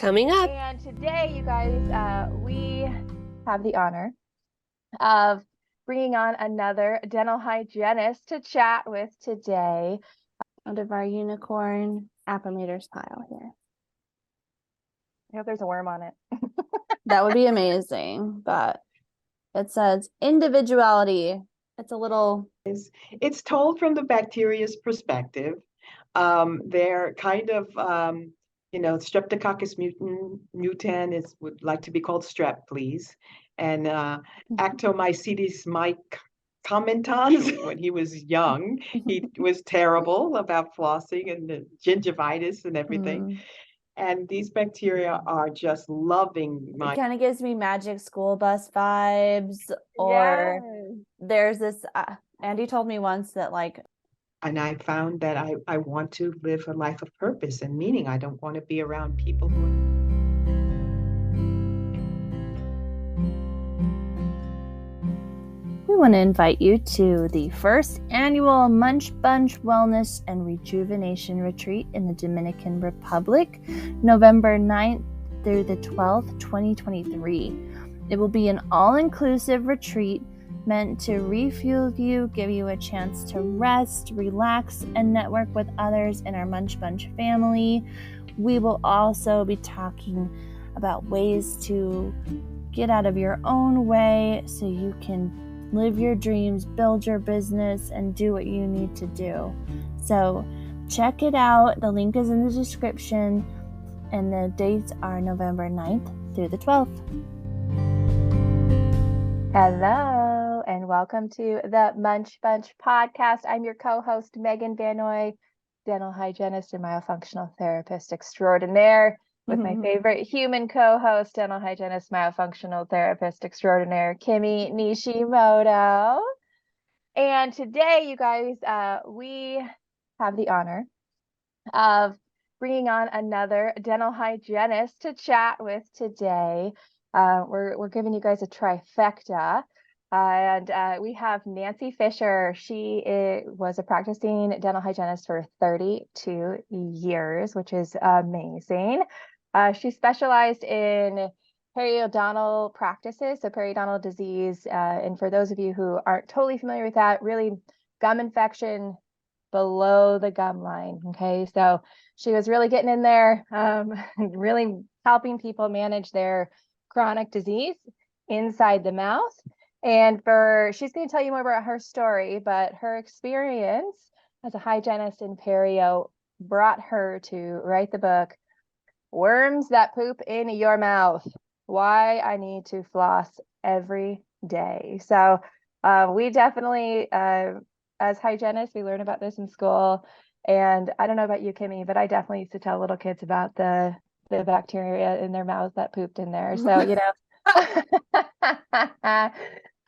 Coming up. And today, you guys, we have the honor of bringing on another dental hygienist to chat with today. Out of our unicorn affirmators pile here. I hope there's a worm on it. That would be amazing, but it says individuality. It's a little... It's told from the bacteria's perspective. They're kind of, Streptococcus mutan would like to be called strep, please. And Actomycetes commentans, when he was young, he was terrible about flossing and the gingivitis and everything. And these bacteria are just loving It kind of gives me magic school bus vibes. Or there's this, Andy told me once that and I found that I want to live a life of purpose and meaning. I don't want to be around people who... We want to invite you to the first annual Munch Bunch Wellness and Rejuvenation Retreat in the Dominican Republic, November 9th through the 12th, 2023. It will be an all-inclusive retreat meant to refuel you, give you a chance to rest, relax, and network with others in our Munch Bunch family. We will also be talking about ways to get out of your own way so you can live your dreams, build your business, and do what you need to do. So check it out. The link is in the description, and the dates are November 9th through the 12th. Hello, and welcome to the Munch Bunch podcast. I'm your co-host, Megan Vanoy, dental hygienist and myofunctional therapist extraordinaire, with my favorite human co-host, dental hygienist, myofunctional therapist extraordinaire, Kimmy Nishimoto. And today, you guys, we have the honor of bringing on another dental hygienist to chat with today. We're giving you guys a trifecta. And we have Nancy Fisher. She was a practicing dental hygienist for 32 years, which is amazing. She specialized in periodontal practices, so periodontal disease. And for those of you who aren't totally familiar with that, really gum infection below the gum line. Okay, so she was really getting in there, really helping people manage their chronic disease inside the mouth. And she's going to tell you more about her story, but her experience as a hygienist in perio brought her to write the book, Worms That Poop in Your Mouth, Why I Need to Floss Every Day. So we definitely, as hygienists, we learn about this in school. And I don't know about you, Kimmy, but I definitely used to tell little kids about the bacteria in their mouths that pooped in there. So, you know,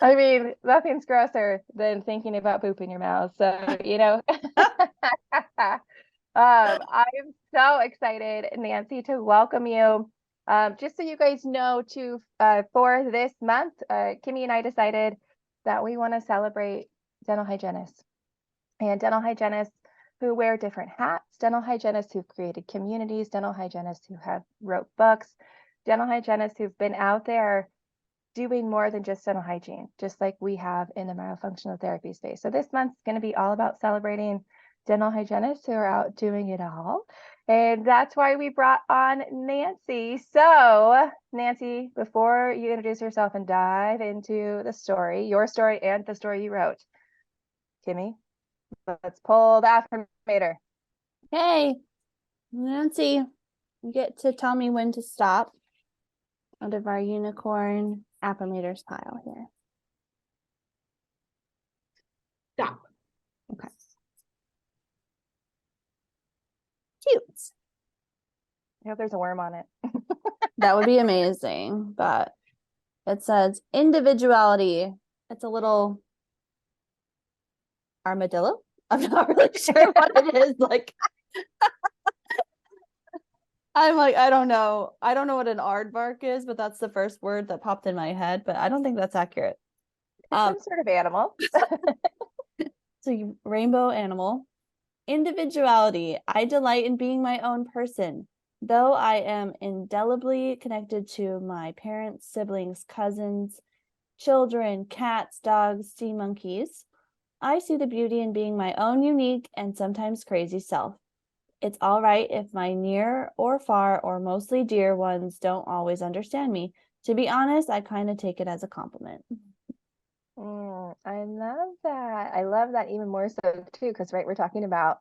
I mean, nothing's grosser than thinking about poop in your mouth. So, you know, I'm so excited, Nancy, to welcome you. Just so you guys know, for this month, Kimmy and I decided that we want to celebrate dental hygienists and dental hygienists who wear different hats, dental hygienists who've created communities, dental hygienists who have wrote books, dental hygienists who've been out there doing more than just dental hygiene, just like we have in the myofunctional therapy space. So this month's going to be all about celebrating dental hygienists who are out doing it all. And that's why we brought on Nancy. So Nancy, before you introduce yourself and dive into the story, your story and the story you wrote, Kimmy, let's pull the affirmator. Hey, Nancy, you get to tell me when to stop out of our unicorn affirmators pile here. Stop. Okay. Cute. I hope there's a worm on it. That would be amazing, but it says individuality. It's a little armadillo. I'm not really sure what it is. I'm I don't know. I don't know what an aardvark is, but that's the first word that popped in my head, but I don't think that's accurate. Some sort of animal. So rainbow animal. Individuality. I delight in being my own person. Though I am indelibly connected to my parents, siblings, cousins, children, cats, dogs, sea monkeys, I see the beauty in being my own unique and sometimes crazy self. It's all right if my near or far or mostly dear ones don't always understand me. To be honest, I kind of take it as a compliment. I love that. I love that even more so too, because right, we're talking about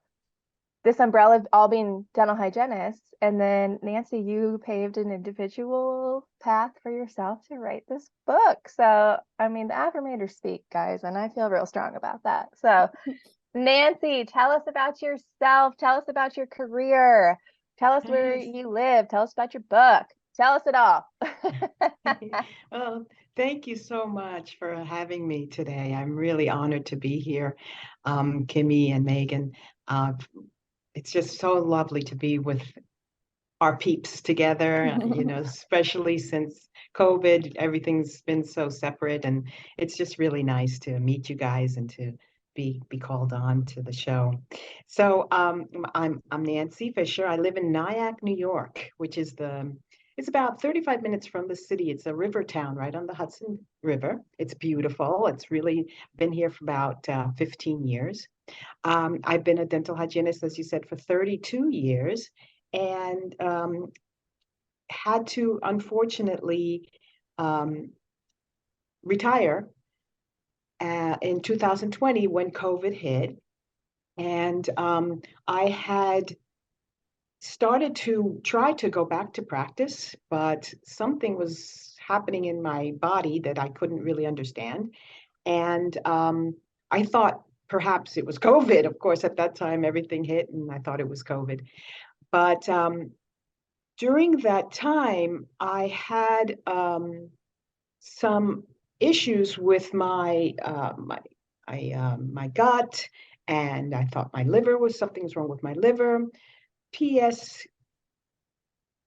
this umbrella of all being dental hygienists, and then Nancy, you paved an individual path for yourself to write this book. So, I mean, the affirmators speak, guys, and I feel real strong about that. So, Nancy, tell us about yourself. Tell us about your career. Tell us where Yes. you live. Tell us about your book. Tell us it all. Well, thank you so much for having me today. I'm really honored to be here, Kimmy and Megan. Uh, it's just so lovely to be with our peeps together, especially since COVID, everything's been so separate, and it's just really nice to meet you guys and to be called on to the show. So I'm Nancy Fisher. I live in Nyack, New York, which is it's about 35 minutes from the city. It's a river town right on the Hudson River. It's beautiful. It's really been here for about 15 years. I've been a dental hygienist, as you said, for 32 years, and had to unfortunately retire in 2020 when COVID hit. And I had started to try to go back to practice, but something was happening in my body that I couldn't really understand. And I thought perhaps it was COVID. Of course, at that time, everything hit, and I thought it was COVID. But during that time, I had some issues with my gut, and I thought my liver was something's wrong with my liver. P.S.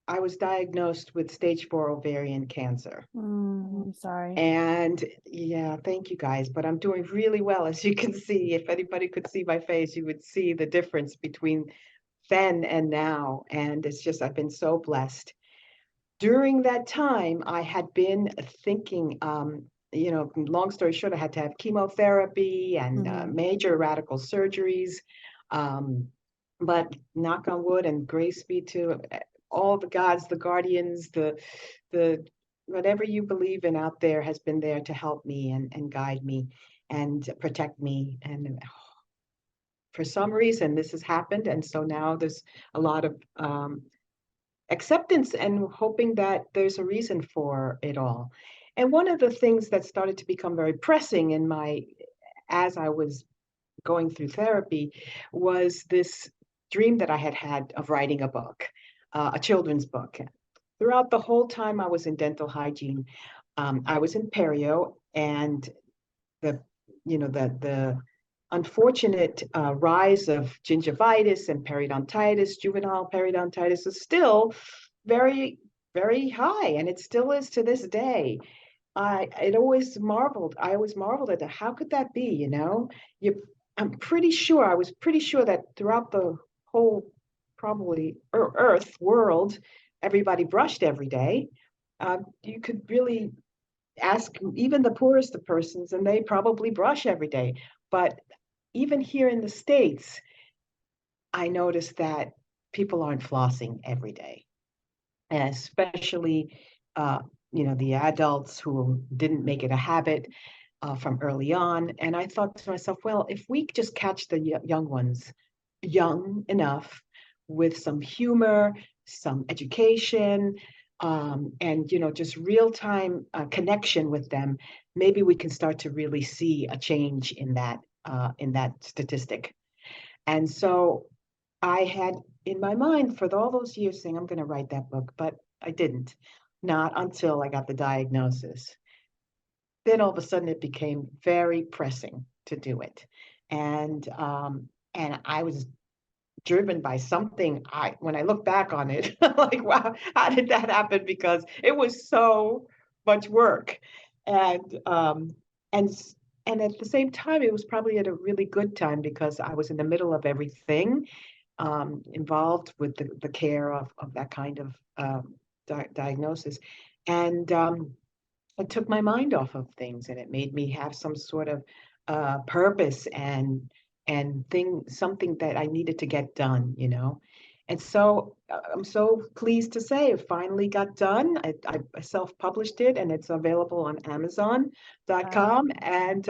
I was diagnosed with stage 4 ovarian cancer. I'm sorry. And yeah, thank you guys. But I'm doing really well, as you can see. If anybody could see my face, you would see the difference between then and now. And it's just, I've been so blessed. During that time, I had been thinking, long story short, I had to have chemotherapy and major radical surgeries. But knock on wood and grace be to all the gods, the guardians, the whatever you believe in out there has been there to help me and guide me and protect me. And for some reason, this has happened. And so now there's a lot of acceptance and hoping that there's a reason for it all. And one of the things that started to become very pressing as I was going through therapy was this dream that I had of writing a book, a children's book. Throughout the whole time I was in dental hygiene, I was in perio, and the unfortunate rise of gingivitis and periodontitis, juvenile periodontitis, is still very, very high, and it still is to this day. I always marveled at that. How could that be? I was pretty sure that throughout the whole probably Earth world, everybody brushed every day. You could really ask even the poorest of persons, and they probably brush every day. But even here in the States, I noticed that people aren't flossing every day, and especially the adults who didn't make it a habit from early on. And I thought to myself, well, if we just catch the young ones young enough with some humor, some education, and just real-time connection with them, maybe we can start to really see a change in that statistic. And so I had in my mind for all those years saying I'm going to write that book, but I didn't, not until I got the diagnosis. Then all of a sudden it became very pressing to do it, and I was driven by something. When I look back on it, like, wow, how did that happen? Because it was so much work, and and at the same time, it was probably at a really good time because I was in the middle of everything. involved with the care of that kind of diagnosis. And it took my mind off of things, and it made me have some sort of purpose and something that I needed to get done, And so I'm so pleased to say it finally got done. I self-published it, and it's available on Amazon.com, and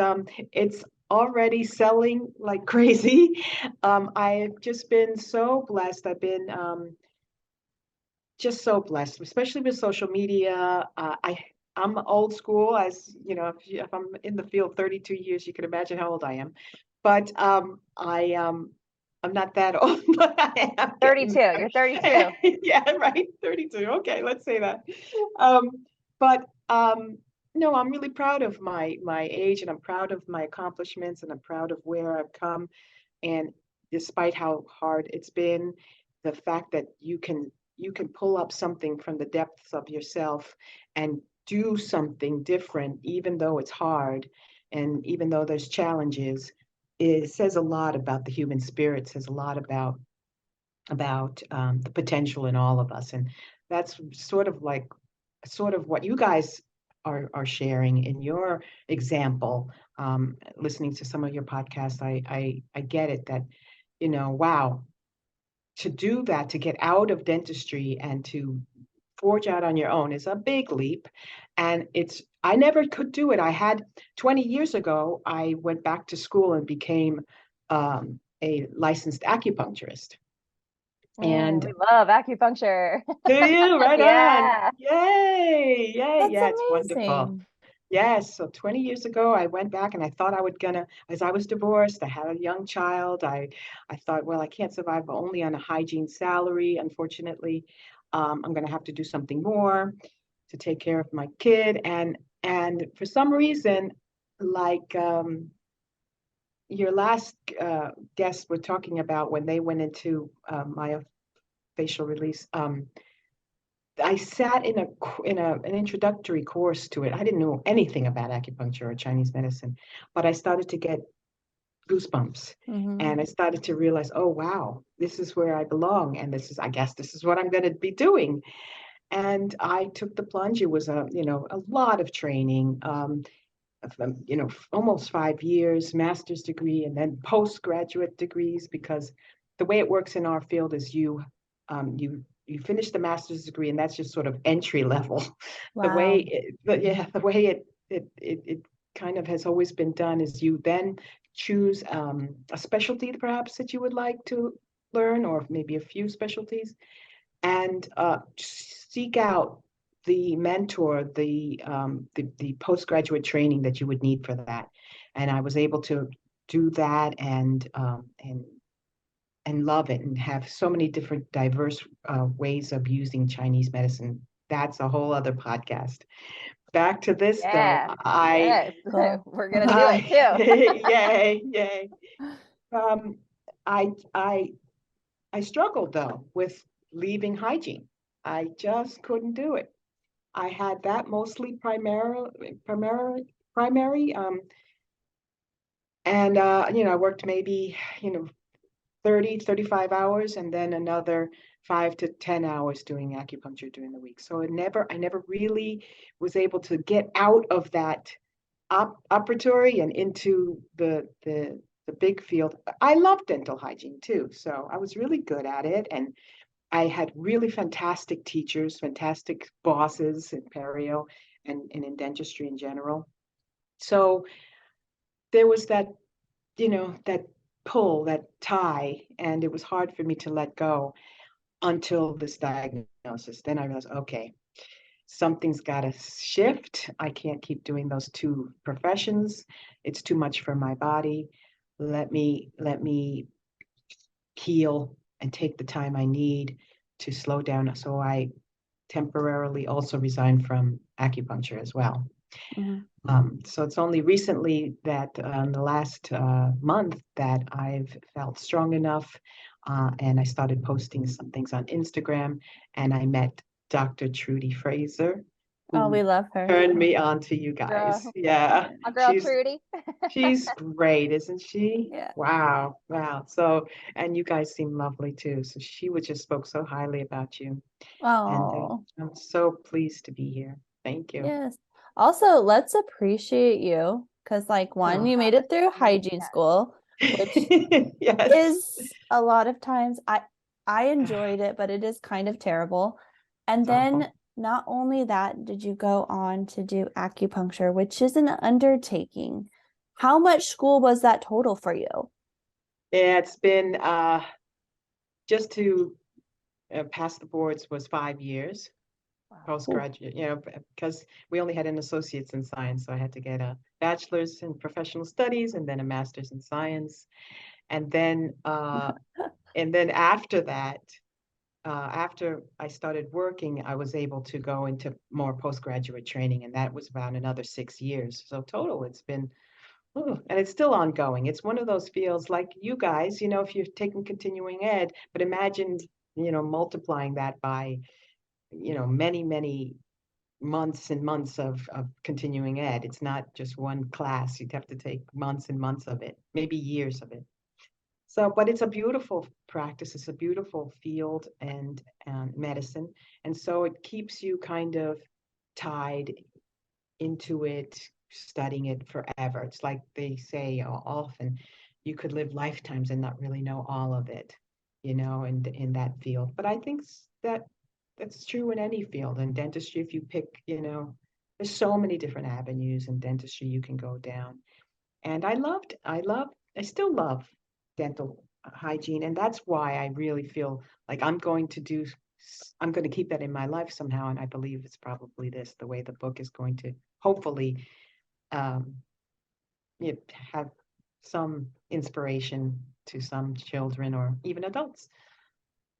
it's already selling like crazy. I've just been so blessed. I've been just so blessed, especially with social media. I'm old school, as you know, if I'm in the field 32 years, you can imagine how old I am. But I'm not that old, but I am 32. You're 32. Yeah, right. 32. Okay, let's say that. But no, I'm really proud of my age, and I'm proud of my accomplishments, and I'm proud of where I've come. And despite how hard it's been, the fact that you can pull up something from the depths of yourself and do something different, even though it's hard, and even though there's challenges, it says a lot about the human spirit, says a lot about the potential in all of us. And that's sort of what you guys are sharing in your example. Listening to some of your podcasts, I get it that, wow, to do that, to get out of dentistry and to forge out on your own is a big leap. And I never could do it. I had 20 years ago, I went back to school and became a licensed acupuncturist. And we love acupuncture. do you? Right on. Yeah. Yay. Yay. That's Yeah, it's wonderful. amazing. Yes. So 20 years ago, I went back, and I thought I would as I was divorced, I had a young child. I thought, well, I can't survive only on a hygiene salary. Unfortunately, I'm going to have to do something more to take care of my kid. And for some reason, like your last guests were talking about when they went into myofascial release, I sat in an introductory course to it. I didn't know anything about acupuncture or Chinese medicine, but I started to get goosebumps, and I started to realize, oh wow, this is where I belong, and I guess this is what I'm going to be doing. And I took the plunge. It was a lot of training, almost 5 years, master's degree, and then postgraduate degrees, because the way it works in our field is you finish the master's degree, and that's just sort of entry level. Wow. The way it kind of has always been done is you then choose a specialty perhaps that you would like to learn, or maybe a few specialties, and seek out the mentor, the postgraduate training that you would need for that. And I was able to do that and love it, and have so many different diverse ways of using Chinese medicine. That's a whole other podcast. Back to this, Yeah. though. Yes. Cool. We're gonna do it too. Yay, yay. I struggled, though, with leaving hygiene. I just couldn't do it. I had that mostly primary, and I worked maybe 30, 35 hours, and then another 5 to 10 hours doing acupuncture during the week. So I never really was able to get out of that operatory and into the big field. I love dental hygiene too, so I was really good at it, and I had really fantastic teachers, fantastic bosses in perio and in dentistry in general. So there was that, that pull, that tie, and it was hard for me to let go until this diagnosis. Then I realized, okay, something's got to shift. I can't keep doing those two professions. It's too much for my body. Let me heal and take the time I need to slow down. So I temporarily also resigned from acupuncture as well. So it's only recently that in the last month that I've felt strong enough, and I started posting some things on Instagram, and I met Dr. Trudy Fraser, Oh, we who love her. turned me on to you guys. Girl. Yeah, Our girl she's Trudy. she's great, isn't she? Yeah. Wow, wow. So, and you guys seem lovely too. So she would just spoke so highly about you, and Oh, I'm so pleased to be here. Thank you. yes. Also, let's appreciate you because, like, one, Oh. you made it through hygiene school, which Yes. is a lot of times I enjoyed it, but it is kind of terrible. And It's then awful. not only that, did you go on to do acupuncture, which is an undertaking. How much school was that total for you? Yeah, it's been just to pass the boards was 5 years. Wow. Postgraduate, because we only had an associate's in science, so I had to get a bachelor's in professional studies and then a master's in science. And then after that, after I started working, I was able to go into more postgraduate training, and that was about another 6 years. So total, it's been, and it's still ongoing. It's one of those fields like you guys, if you're taking continuing ed, but imagine, multiplying that by, many, many months and months of continuing ed. It's not just one class. You'd have to take months and months of it, maybe years of it. So, but it's a beautiful practice. It's a beautiful field and medicine. And so it keeps you kind of tied into it, studying it forever. It's like they say often, you could live lifetimes and not really know all of it, in that field. But I think that's true in any field. In dentistry, if you pick, there's so many different avenues in dentistry you can go down. And I still love dental hygiene. And that's why I really feel like I'm going to keep that in my life somehow. And I believe it's probably the way the book is going to hopefully um, have some inspiration to some children or even adults.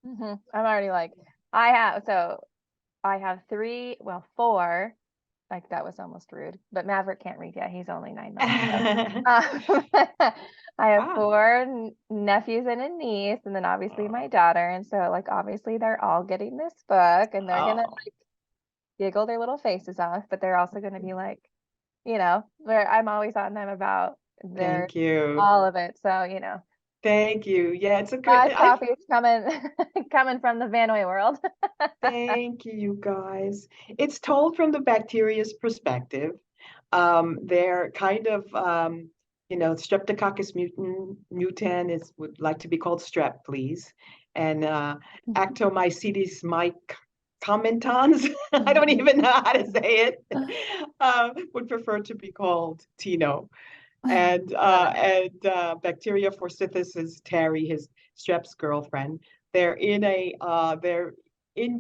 I'm already like, I have four. Like that was almost rude, but Maverick can't read yet. He's only 9 months. I have Wow. four nephews and a niece, and then obviously my daughter. And so, like, obviously they're all getting this book, and they're gonna Oh, like giggle their little faces off, but they're also gonna be like, where I'm always on them about their thank you. all of it. So, Thank you. Yeah, it's a good, five copies coming coming from the Vanoy world. thank you guys. It's told from the bacteria's perspective. They're kind of, Streptococcus mutan would like to be called strep, please. And Actomycetes commentans, I don't even know how to say it, would prefer to be called Tino. And Bacteria forsythis is Terry, his strep's girlfriend. They're in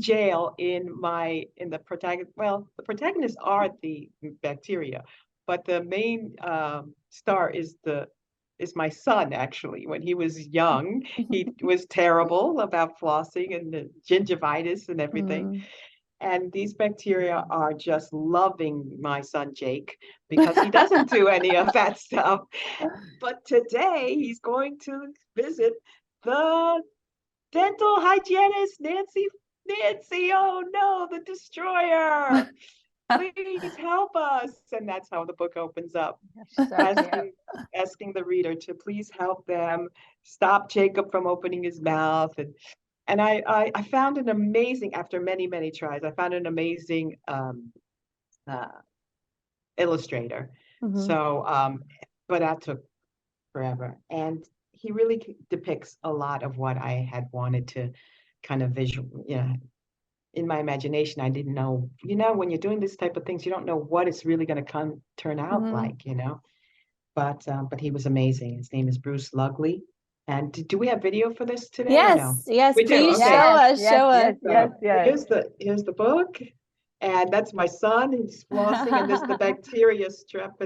jail in the protagonist. Well, the protagonists are the bacteria, but the main star is my son. Actually, when he was young, he was terrible about flossing and the gingivitis and everything. And these bacteria are just loving my son Jake because he doesn't do any of that stuff. But today he's going to visit the dental hygienist, Nancy. Nancy, oh no, the destroyer. Please help us. And that's how the book opens up. So Asking the reader to please help them stop Jacob from opening his mouth. And I found an amazing, after many, many tries, I found an amazing illustrator. So, but that took forever. And he really depicts a lot of what I had wanted to kind of visual, in my imagination. I didn't know, when you're doing this type of things, you don't know what it's really going to turn out like, But he was amazing. His name is Bruce Lugley. And do we have video for this today or no? Yes, We do. please Okay. show us. Yes. Here's the book, and that's my son. He's flossing, and there's the bacteria strep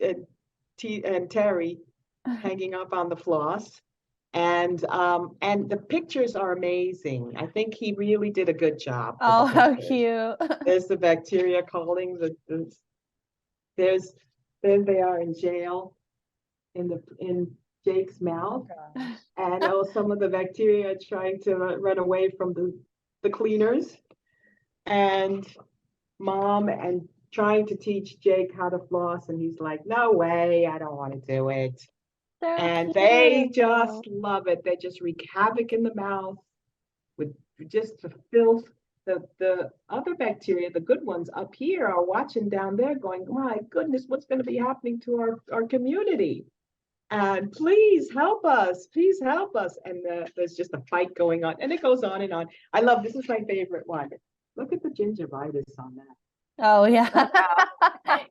and Terry hanging up on the floss, and the pictures are amazing. I think he really did a good job with Oh, the how pictures. cute. There's the bacteria calling there they are in jail in Jake's mouth. And some of the bacteria trying to run away from the cleaners. And mom and trying to teach Jake how to floss, and he's like, no way, I don't want to do it. So And cute. they just love it. They just wreak havoc in the mouth with just the filth. The other bacteria, the good ones up here, are watching down there going, my goodness, what's going to be happening to our community? And please help us, please help us. And there's just a fight going on, and it goes on and on. I love, this is my favorite one. Look at the gingivitis on that. Oh yeah.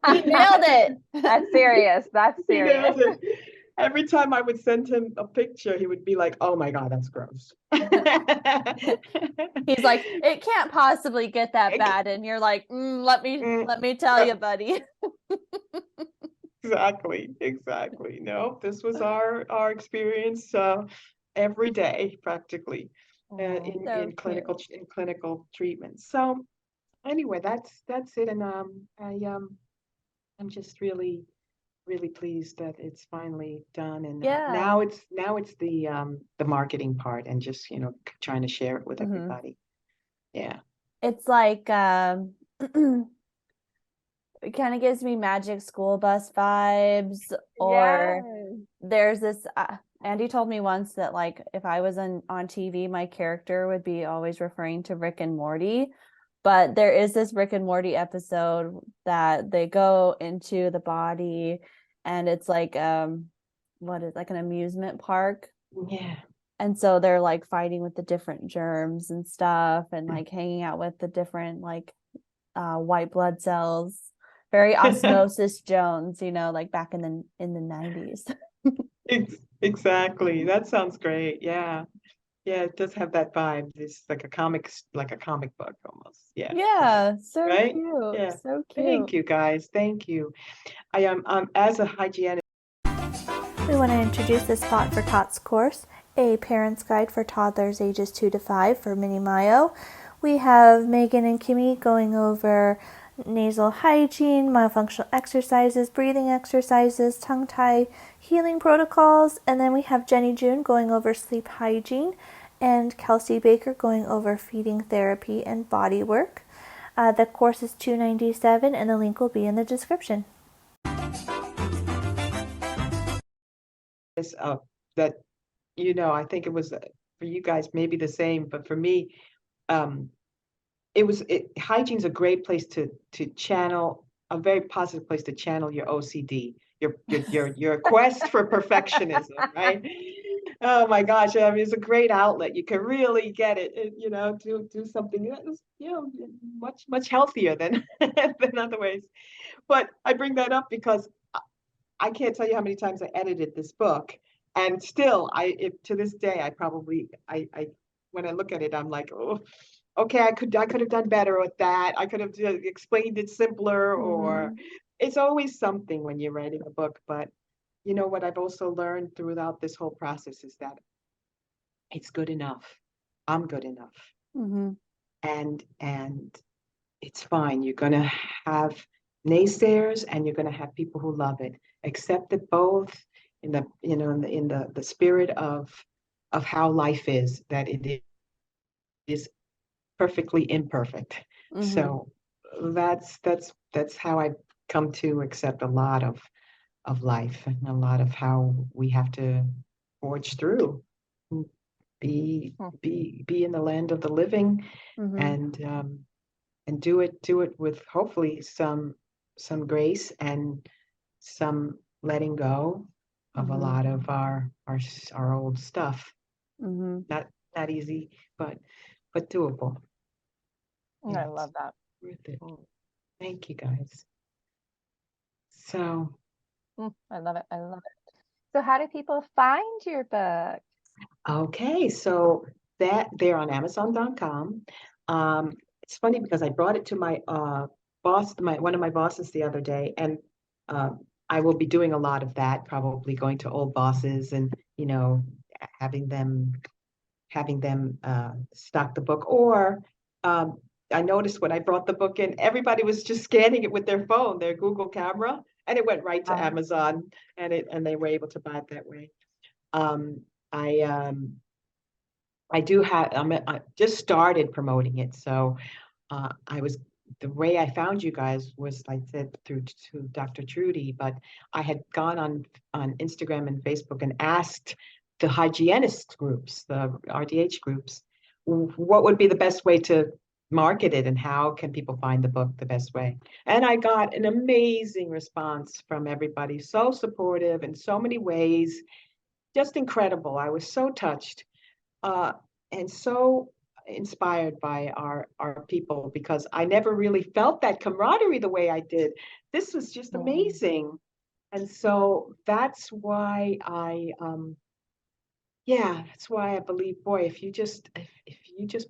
He nailed it. That's serious. That's He serious. nailed it. Every time I would send him a picture, he would be like, oh my God, that's gross. He's like, it can't possibly get that bad. And you're like, let me tell you, buddy. Exactly. No, this was our experience every day, practically, in clinical treatment. So anyway, that's it. And I'm just really pleased that it's finally done. And now it's the marketing part, and just trying to share it with everybody. Yeah, it's like it kind of gives me Magic School Bus vibes. Or there's this Andy told me once that, like, if I was on TV, my character would be always referring to Rick and Morty. But there is this Rick and Morty episode that they go into the body, and it's like what is like an amusement park. Yeah. And so they're like fighting with the different germs and stuff, and like hanging out with the different like white blood cells. Very Osmosis Jones, like back in the 90s. Exactly. That sounds great. Yeah. Yeah, it does have that vibe. It's like a comic book almost. Yeah. Yeah, so right? cute. Yeah. So cute. Thank you, guys. Thank you. I am as a hygienist. We want to introduce the Spot for Tots course, a parent's guide for toddlers ages 2 to 5 for Mini Mayo. We have Megan and Kimmy going over nasal hygiene, myofunctional exercises, breathing exercises, tongue tie, healing protocols, and then we have Jenny June going over sleep hygiene, and Kelsey Baker going over feeding therapy and body work. The course is $297, and the link will be in the description. That I think it was for you guys maybe the same, but for me, hygiene's a great place to channel, a very positive place to channel your OCD, your quest for perfectionism, right? Oh my gosh, I mean, it's a great outlet. You can really get it, do something that is, much healthier than than other ways. But I bring that up because I can't tell you how many times I edited this book, and still, to this day, I when I look at it, I'm like, oh, okay, I could have done better with that. I could have explained it simpler, or it's always something when you're writing a book. But what I've also learned throughout this whole process is that it's good enough. I'm good enough, and it's fine. You're gonna have naysayers, and you're gonna have people who love it. Accept it both in the in the spirit of how life is, that it is perfectly imperfect. So that's how I've come to accept a lot of life, and a lot of how we have to forge through, be in the land of the living, and do it with hopefully some grace and some letting go of a lot of our old stuff. Not easy, but doable. Yes. I love that. Worth it. Thank you, guys. So I love it. So how do people find your book? Okay, so that they're on Amazon.com. It's funny because I brought it to my boss, one of my bosses the other day, and I will be doing a lot of that, probably going to old bosses and having them stock the book. Or I noticed when I brought the book in, everybody was just scanning it with their phone, their Google camera, and it went right to Amazon, and they were able to buy it that way. I do have, I just started promoting it, so I was the way I found you guys was, like I said, through to Dr. Trudy, but I had gone on Instagram and Facebook and asked the hygienist groups, the RDH groups, what would be the best way to market it and how can people find the book the best way. And I got an amazing response from everybody, so supportive in so many ways, just incredible. I was so touched and so inspired by our people, because I never really felt that camaraderie the way I did. This was just amazing. And so that's why that's why I believe, boy, if you just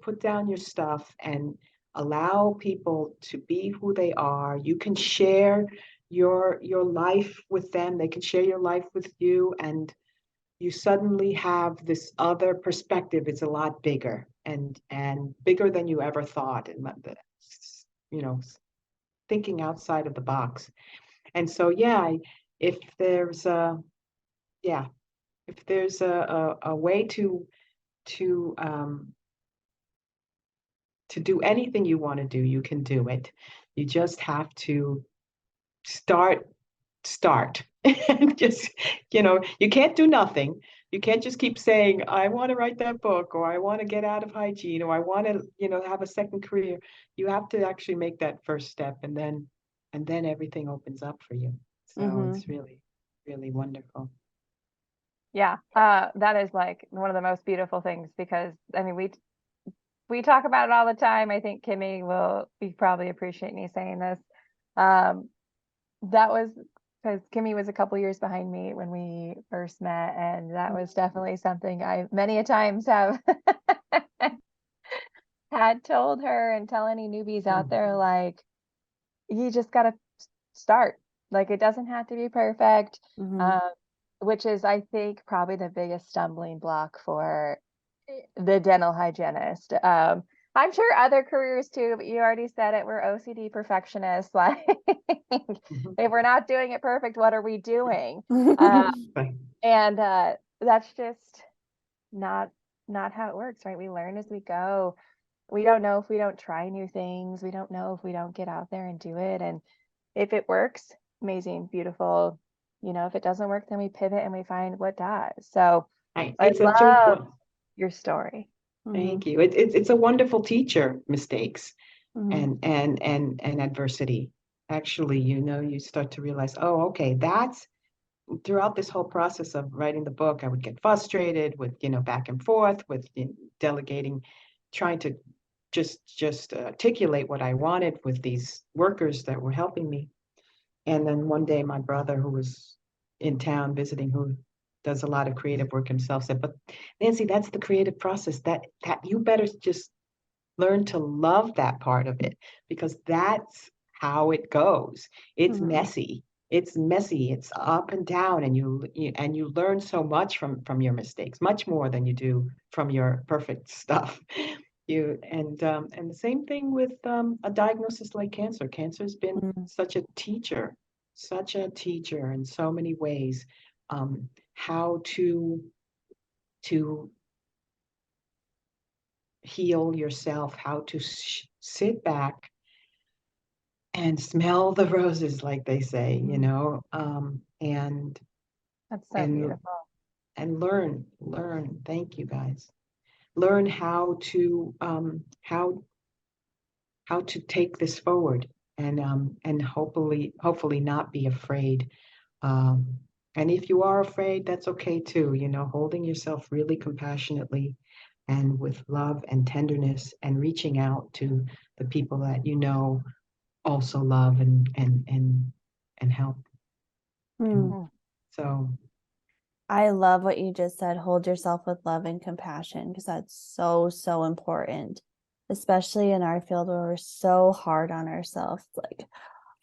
put down your stuff and allow people to be who they are, you can share your life with them. They can share your life with you, and you suddenly have this other perspective. It's a lot bigger and bigger than you ever thought, and thinking outside of the box. And so if there's a way to do anything you want to do, you can do it. You just have to start and just, you can't do nothing. You can't just keep saying, I want to write that book, or I want to get out of hygiene, or I want to, have a second career. You have to actually make that first step, and then everything opens up for you. So it's really, really wonderful. Yeah, that is like one of the most beautiful things, because I mean, we talk about it all the time. I think Kimmy will probably appreciate me saying this. That was because Kimmy was a couple years behind me when we first met, and that was definitely something I many a times have had told her, and tell any newbies out there, like, you just got to start. Like, it doesn't have to be perfect. Which is, I think, probably the biggest stumbling block for the dental hygienist. I'm sure other careers too, but you already said it. We're OCD perfectionists. Like, if we're not doing it perfect, what are we doing? And that's just not how it works, right? We learn as we go. We don't know if we don't try new things. We don't know if we don't get out there and do it. And if it works, amazing, beautiful. If it doesn't work, then we pivot and we find what does. So I love your story. Thank you. It's a wonderful teacher, mistakes and adversity. Actually, you start to realize, oh, okay, that's throughout this whole process of writing the book, I would get frustrated with, back and forth with delegating, trying to just articulate what I wanted with these workers that were helping me. And then one day my brother, who was in town visiting, who does a lot of creative work himself, said, but Nancy, that's the creative process, that you better just learn to love that part of it, because that's how it goes. It's messy. It's up and down, and you learn so much from your mistakes, much more than you do from your perfect stuff. And the same thing with a diagnosis like cancer. Cancer has been such a teacher in so many ways. How to heal yourself, how to sit back and smell the roses, like they say, and that's so beautiful. And learn. Thank you, guys. Learn how to take this forward, and hopefully not be afraid. And if you are afraid, that's okay too. Holding yourself really compassionately and with love and tenderness, and reaching out to the people that also love and help. So I love what you just said. Hold yourself with love and compassion, because that's so, so important, especially in our field where we're so hard on ourselves. Like,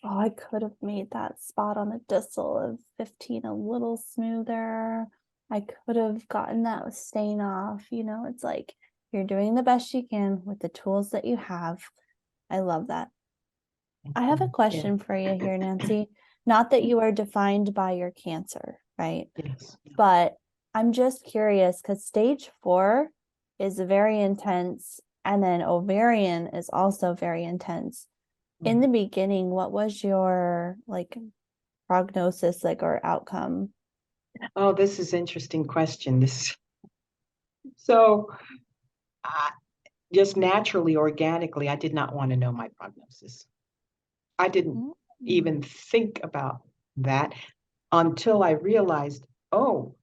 oh, I could have made that spot on the distal of 15 a little smoother. I could have gotten that stain off. It's like you're doing the best you can with the tools that you have. I love that. I have a question for you here, Nancy. Not that you are defined by your cancer, right? Yes. But I'm just curious, because stage 4 is very intense, and then ovarian is also very intense. in the beginning, what was your prognosis or outcome? Oh, this is an interesting question. So just naturally, organically, I did not want to know my prognosis. I didn't even think about that until I realized, oh,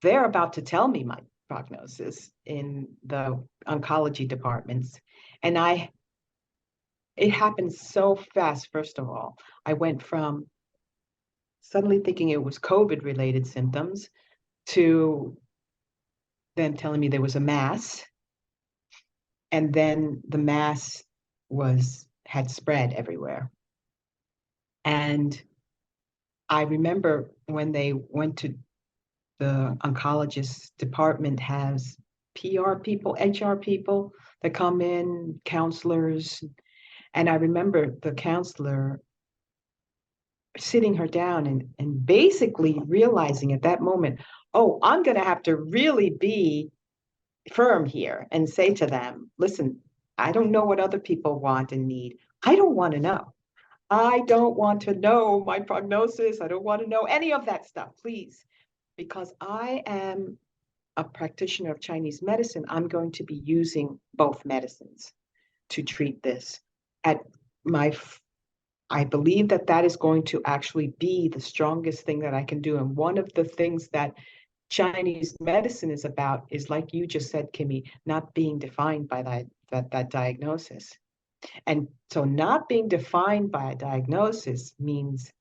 they're about to tell me my prognosis in the oncology departments. And it happened so fast, first of all. I went from suddenly thinking it was COVID-related symptoms to then telling me there was a mass. And then the mass had spread everywhere. And I remember when they went to the oncologist department has PR people, HR people that come in, counselors. And I remember the counselor sitting her down and basically realizing at that moment, oh, I'm going to have to really be firm here and say to them, listen, I don't know what other people want and need. I don't want to know. I don't want to know my prognosis. I don't want to know any of that stuff, please. Because I am a practitioner of Chinese medicine, I'm going to be using both medicines to treat this. I believe that is going to actually be the strongest thing that I can do. And one of the things that Chinese medicine is about is, like you just said, Kimmy, not being defined by that diagnosis. And so not being defined by a diagnosis means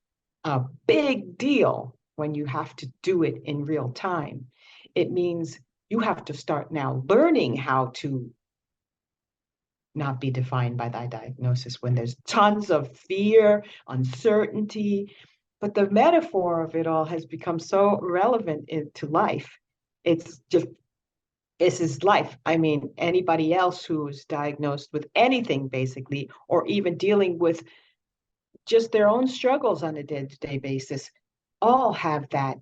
a big deal when you have to do it in real time. It means you have to start now learning how to not be defined by that diagnosis when there's tons of fear, uncertainty. But the metaphor of it all has become so relevant to life. This is life. I mean, anybody else who's diagnosed with anything, basically, or even dealing with just their own struggles on a day-to-day basis, all have that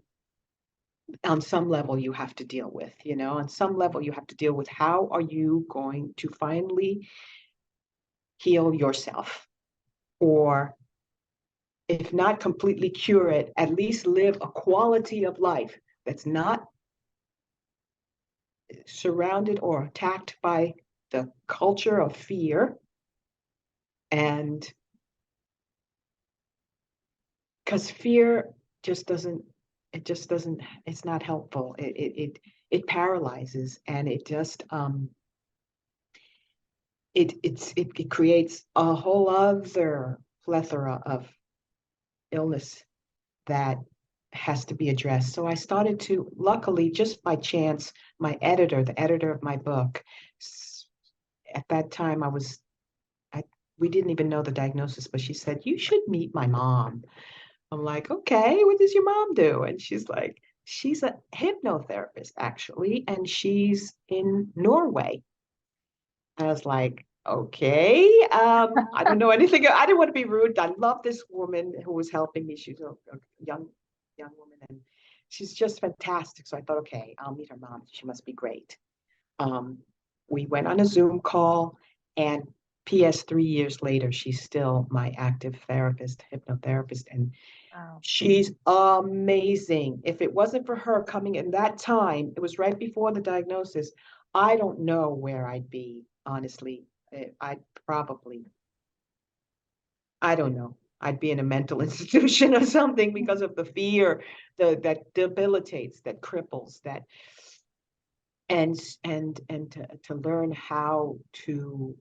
on some level you have to deal with, on some level you have to deal with how are you going to finally heal yourself, or if not completely cure it, at least live a quality of life that's not surrounded or attacked by the culture of fear. And because fear just it's not helpful. It paralyzes, and it just it creates a whole other plethora of illness that has to be addressed. So I started to, luckily, just by chance, the editor of my book, at that time we didn't even know the diagnosis, but she said, you should meet my mom. I'm like, okay, what does your mom do? And she's like, she's a hypnotherapist, actually, and she's in Norway. And I was like, okay, I don't know anything. I didn't want to be rude. I love this woman who was helping me. She's a young woman, and she's just fantastic. So I thought, okay, I'll meet her mom. She must be great. We went on a Zoom call, and PS 3 years later, she's still my active therapist, hypnotherapist, and she's amazing. If it wasn't for her coming in that time, it was right before the diagnosis, I don't know where I'd be, honestly. I'd probably, I don't know. I'd be in a mental institution or something because of the fear that debilitates, that cripples, that and to learn how to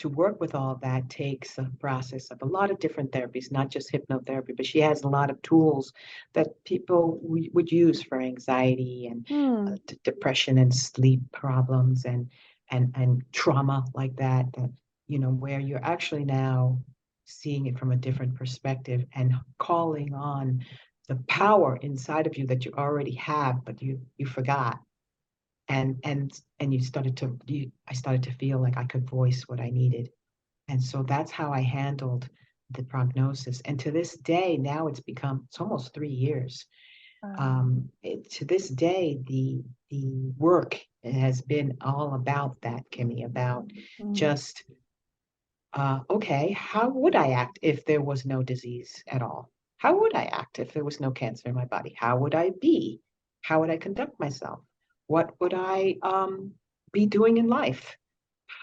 work with all that takes a process of a lot of different therapies, not just hypnotherapy, but she has a lot of tools that people would use for anxiety and depression and sleep problems and trauma like that, where you're actually now seeing it from a different perspective and calling on the power inside of you that you already have, but you forgot. And I started to feel like I could voice what I needed. And so that's how I handled the prognosis. And to this day, now it's almost 3 years. To this day, the work has been all about that, Kimmy, about just okay, how would I act if there was no disease at all? How would I act if there was no cancer in my body? How would I be? How would I conduct myself? What would I be doing in life?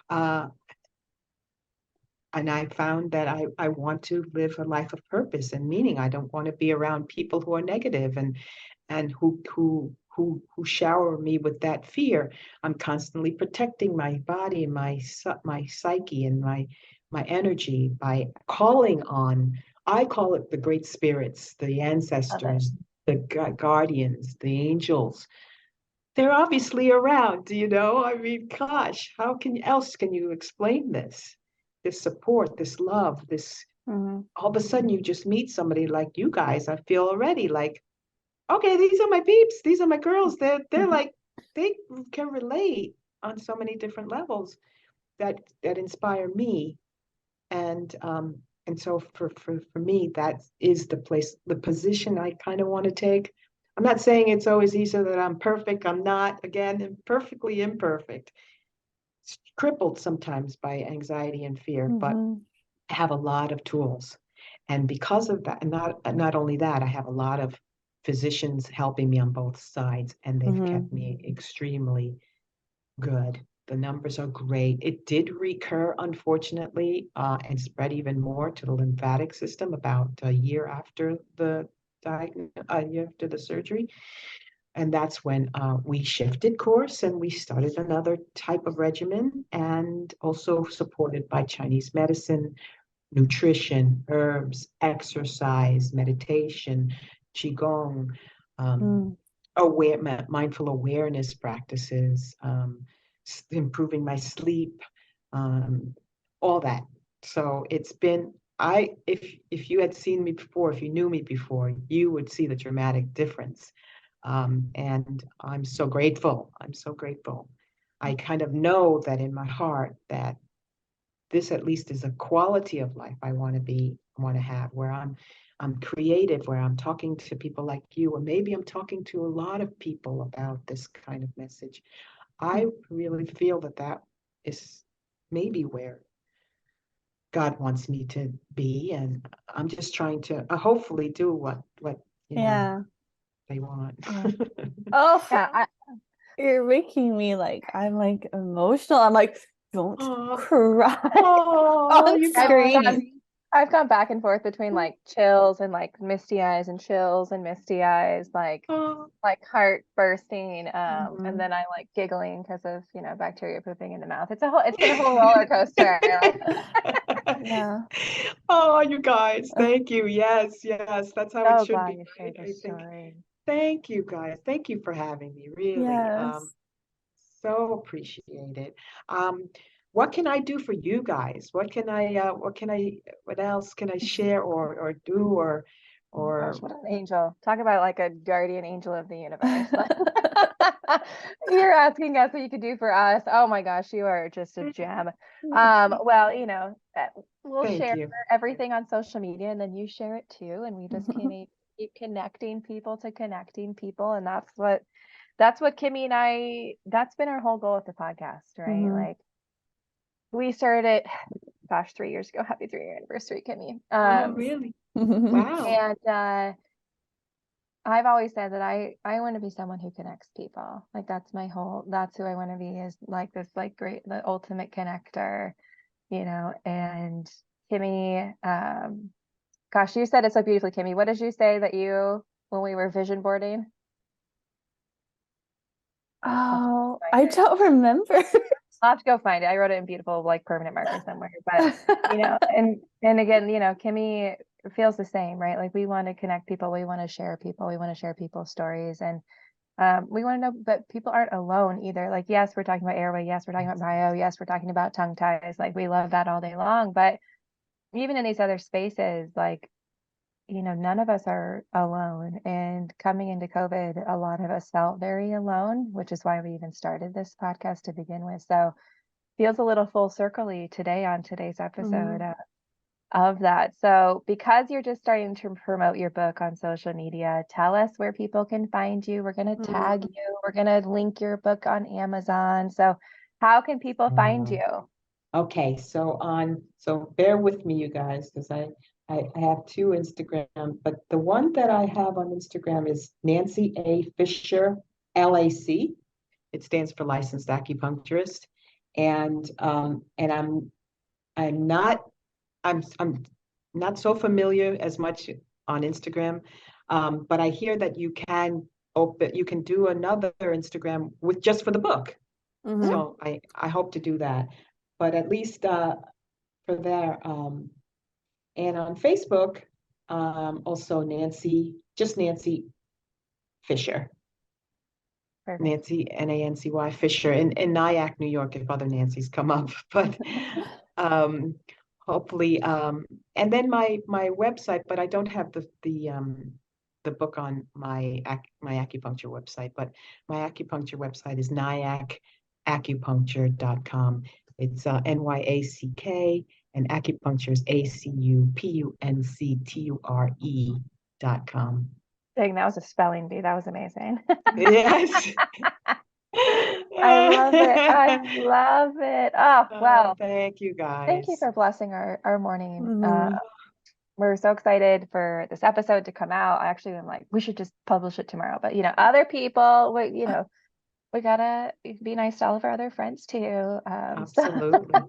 Uh, and I found that I want to live a life of purpose and meaning. I don't want to be around people who are negative and who shower me with that fear. I'm constantly protecting my body and my psyche and my energy by calling on, I call it the great spirits, the ancestors, the guardians, the angels. They're obviously around, you know? I mean, gosh, how else can you explain this? This support, this love, this all of a sudden you just meet somebody like you guys. I feel already like, okay, these are my peeps, these are my girls. They're like, they can relate on so many different levels that inspire me. And so for me, that is the place, the position I kind of want to take. I'm not saying it's always easy, that I'm perfect. I'm not, again, perfectly imperfect. It's crippled sometimes by anxiety and fear, but I have a lot of tools. And because of that, and not only that, I have a lot of physicians helping me on both sides, and they've kept me extremely good. The numbers are great. It did recur, unfortunately, and spread even more to the lymphatic system about a year after the surgery. And that's when we shifted course and we started another type of regimen, and also supported by Chinese medicine, nutrition, herbs, exercise, meditation, qigong, mindful awareness practices, improving my sleep, all that. So it's been, if you had seen me before, if you knew me before, you would see the dramatic difference. And I'm so grateful. I'm so grateful. I kind of know that in my heart that this at least is a quality of life I want to have, where I'm creative, where I'm talking to people like you, or maybe I'm talking to a lot of people about this kind of message. I really feel that is maybe where God wants me to be, and I'm just trying to hopefully do what you know they want. Oh, Yeah, you're making me I'm emotional. I'm like, don't Oh, cry on you screen. I've gone back and forth between like chills and like misty eyes and chills and misty eyes, like heart bursting, and then I like giggling because of bacteria pooping in the mouth. It's been a whole roller coaster. Yeah. Oh, you guys, thank you. Yes, that's how it So should glad be, you right? shared I this think. story. Thank you, guys. Thank you for having me. Really, Yes. so appreciate it. What can I do for you guys? What else can I share or do or Oh my gosh, or what an angel. Talk about like a guardian angel of the universe. You're asking us what you could do for us. Oh my gosh, you are just a gem. Well, we'll thank share you. everything on social media and then you share it too. And we just keep connecting people to connecting people. And that's what Kimmy and that's been our whole goal with the podcast, right? Like we started it, gosh, 3 years ago. Happy 3-year anniversary, Kimmy. Oh, really? Wow. And I've always said that I want to be someone who connects people. Like that's who I want to be, is like this the ultimate connector, and Kimmy, gosh, you said it so beautifully, Kimmy. What did you say when we were vision boarding? Oh, I don't remember. I'll have to go find it. I wrote it in beautiful, like permanent marker somewhere. But and again, Kimmy feels the same, right? Like we want to connect people, we want to share people, we want to share people's stories, and we want to know that people aren't alone either. Like, yes, we're talking about airway, yes, we're talking about bio, yes, we're talking about tongue ties. Like we love that all day long. But even in these other spaces, like none of us are alone. And coming into COVID, a lot of us felt very alone, which is why we even started this podcast to begin with. So feels a little full circle-y today on today's episode of that. So because you're just starting to promote your book on social media, tell us where people can find you. We're going to tag you. We're going to link your book on Amazon. So how can people find you? Okay, so bear with me, you guys, because I have two Instagram, but the one that I have on Instagram is Nancy A. Fisher, LAC. It stands for licensed acupuncturist. And I'm not I'm not so familiar as much on Instagram, but I hear that you can do another Instagram with just for the book. Mhm. So I hope to do that. But at least for there, and on Facebook, also Nancy Fisher. Perfect. Nancy, Nancy Fisher in Nyack, New York, if other Nancys come up. But um, hopefully, and then my website, but I don't have the book on my acupuncture website, but my acupuncture website is nyacacupuncture.com. It's NYACK, and acupuncture is ACUPUNCTURE.com. Dang, that was a spelling bee. That was amazing. Yes. I love it. I love it. Oh, well, Thank you thank you guys. for blessing our morning. Mhm. We're so excited for this episode to come out. I actually am like, we should just publish it tomorrow. But other people, we gotta be nice to all of our other friends too. Absolutely.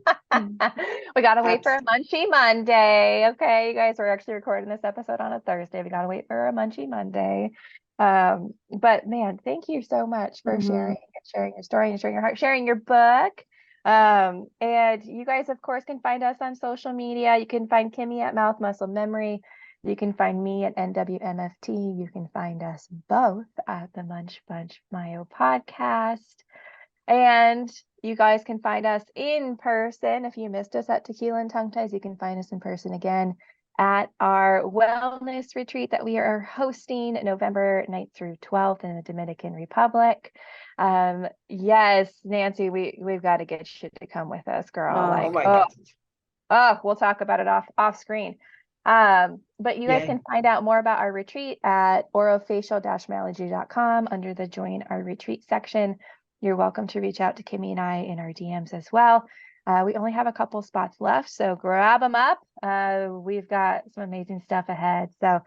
We gotta wait for a Abs- Munchee Monday. Okay, you guys, we're actually recording this episode on a Thursday. We gotta wait for a Munchee Monday. But man, thank you so much for sharing your story and sharing your heart, sharing your book. And you guys, of course, can find us on social media. You can find Kimmy at Mouth Muscle Memory. You can find me at NWMFT. You can find us both at the Munch Bunch Mayo podcast. And you guys can find us in person. If you missed us at Tequila and Tongue Ties, you can find us in person again at our wellness retreat that we are hosting November 9th through 12th in the Dominican Republic. Yes, Nancy, we've got to get you to come with us, girl. Oh my God. We'll talk about it off screen. But you guys Yay. can find out more about our retreat at orofacial-myology.com under the Join Our Retreat section. You're welcome to reach out to Kimmy and I in our DMs as well. We only have a couple spots left, so grab them up. We've got some amazing stuff ahead. So,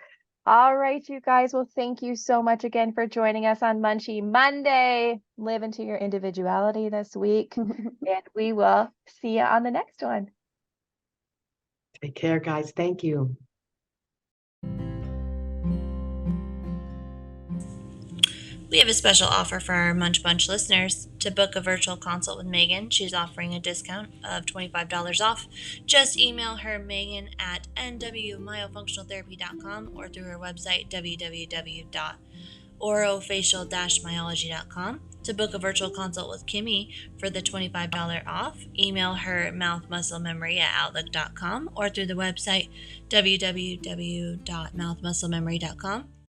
all right, you guys. Well, thank you so much again for joining us on Munchee Monday. Live into your individuality this week, and we will see you on the next one. Take care, guys. Thank you. We have a special offer for our Munch Bunch listeners. To book a virtual consult with Megan, she's offering a discount of $25 off. Just email her, Megan, at nwmyofunctionaltherapy.com or through her website, www.orofacial-myology.com. To book a virtual consult with Kimmy for the $25 off, email her mouthmusclememory@outlook.com or through the website www.mouthmusclememory.com.